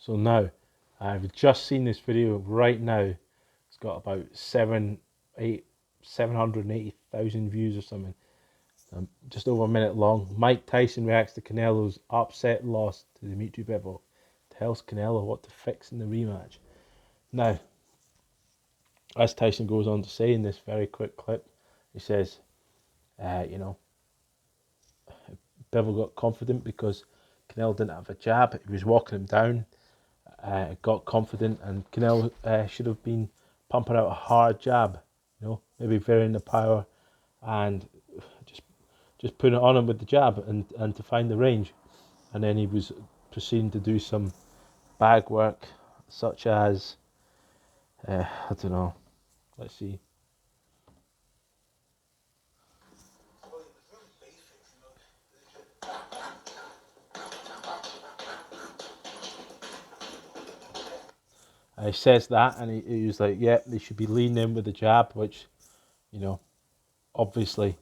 So now, I've just seen this video right now. It's got about 780,000 views or something. Just over a minute long. Mike Tyson reacts to Canelo's upset loss to Dimitri Bivol. Tells Canelo what to fix in the rematch. Now, as Tyson goes on to say in this very quick clip, he says, you know, Bivol got confident because Canelo didn't have a jab. He was walking him down, got confident, and Canelo should have been pumping out a hard jab, maybe varying the power and just putting it on him with the jab and to find the range. And then he was proceeding to do some bag work, such as, I don't know, let's see. He says that, and he was like, yeah, they should be leaning in with the jab, which, obviously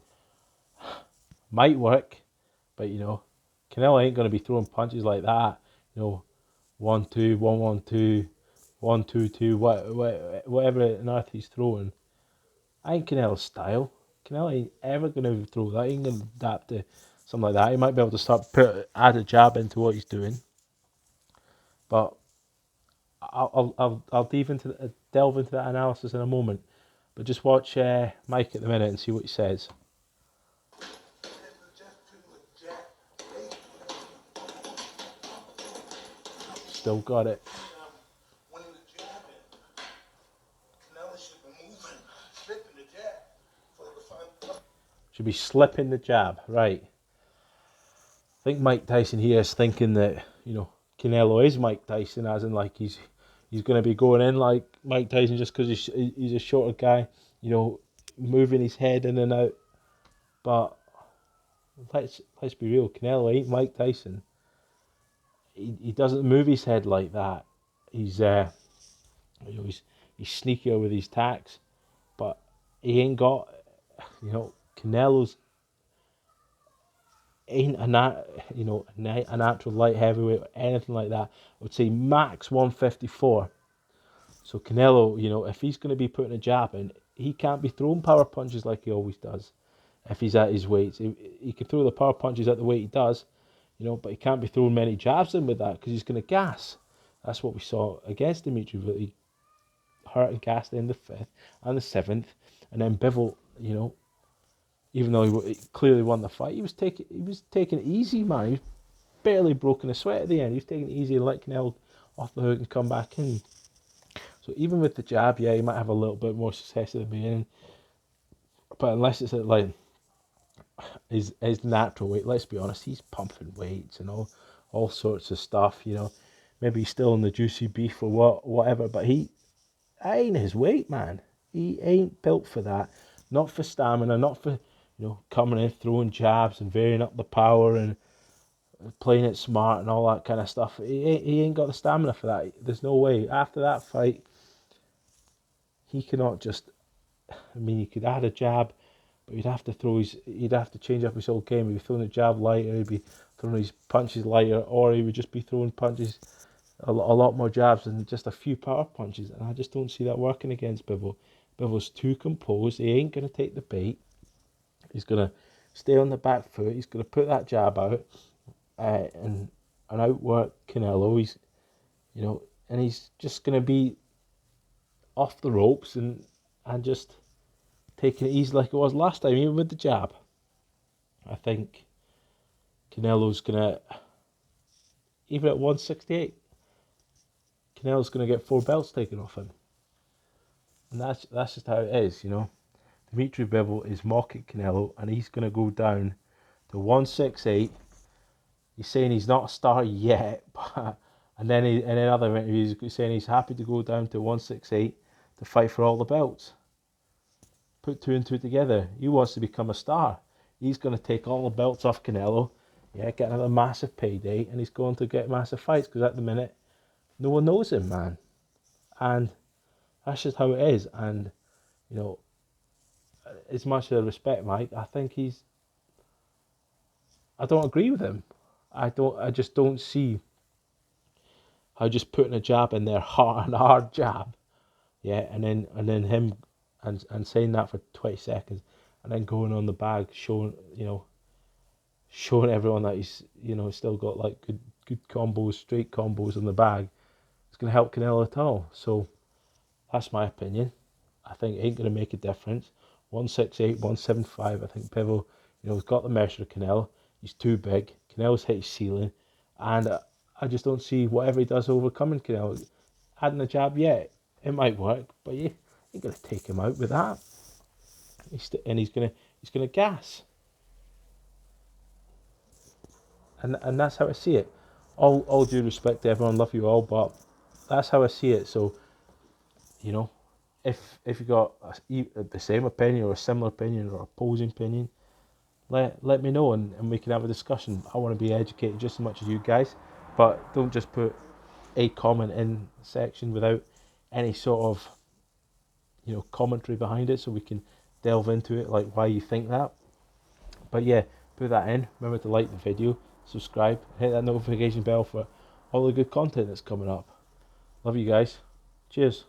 might work, but, Canelo ain't going to be throwing punches like that, 1-2, 1-1-2, 1-2-2, whatever on earth he's throwing. I ain't Canelo's style. Canelo ain't ever going to throw that. He ain't going to adapt to something like that. He might be able to add a jab into what he's doing, but I'll delve into that analysis in a moment. But just watch Mike at the minute and see what he says. Still got it. When he was jabbing, Canelo should be moving, slipping the jab. Should be slipping the jab, right. I think Mike Tyson here is thinking that, Canelo is Mike Tyson, as in like he's going to be going in like Mike Tyson just because he's a shorter guy, moving his head in and out. But let's be real, Canelo ain't Mike Tyson. He doesn't move his head like that. He's he's sneakier with his tacks, but he ain't got, Canelo's ain't a natural light heavyweight or anything like that. I would say max 154. So Canelo, if he's going to be putting a jab in, he can't be throwing power punches like he always does. If he's at his weights, he can throw the power punches at the weight he does, but he can't be throwing many jabs in with that because he's going to gas. That's what we saw against Dimitri. He hurt and gassed in the 5th and the 7th, and then Bivol, even though he clearly won the fight, he was taking it easy, man. He was barely broken a sweat at the end. He was taking it easy and let Canelo off the hook and come back in. So even with the jab, yeah, he might have a little bit more success at the beginning, but unless it's at like his natural weight, let's be honest, he's pumping weights and all sorts of stuff. Maybe he's still in the juicy beef or whatever, but that ain't his weight, man. He ain't built for that. Not for stamina, not for coming in throwing jabs and varying up the power and playing it smart and all that kind of stuff. He ain't got the stamina for that. There's no way. After that fight, he cannot just. I mean, he could add a jab, but he'd have to change up his whole game. He'd be throwing a jab lighter, he'd be throwing his punches lighter, or he would just be throwing punches, a lot more jabs and just a few power punches. And I just don't see that working against Bivol. Bivol's too composed. He ain't going to take the bait. He's going to stay on the back foot. He's going to put that jab out and outwork Canelo. He's, and he's just going to be off the ropes and just taking it easy like it was last time, even with the jab. I think Canelo's going to, even at 168, Canelo's going to get 4 belts taken off him. And that's just how it is, Dimitri Bivol is mocking Canelo, and he's going to go down to 168. He's saying he's not a star yet, but, and then in other interviews, he's saying he's happy to go down to 168 to fight for all the belts. Put 2 and 2 together. He wants to become a star. He's going to take all the belts off Canelo, get another massive payday, and he's going to get massive fights because at the minute, no one knows him, man. And that's just how it is. And, as much as I respect Mike, I think I don't agree with him. I just don't see how just putting a jab in there, hard jab, yeah, and then him and saying that for 20 seconds, and then going on the bag, showing showing everyone that he's still got like good combos, straight combos in the bag. It's gonna help Canelo at all. So that's my opinion. I think it ain't gonna make a difference. 168, 175. I think Pivo, has got the measure of Canelo. He's too big. Canelo's hit his ceiling, and I just don't see whatever he does overcoming Canelo. Adding a jab, yeah, it might work, but you ain't gonna take him out with that. He's gonna gas, and that's how I see it. All due respect to everyone, love you all, but that's how I see it. So you know, if you got the same opinion or a similar opinion or opposing opinion, let me know, and we can have a discussion. I want to be educated just as much as you guys, but don't just put a comment in the section without any sort of commentary behind it, so we can delve into it, like why you think that. But yeah, put that in. Remember to like the video, subscribe, hit that notification bell for all the good content that's coming up. Love you guys. Cheers.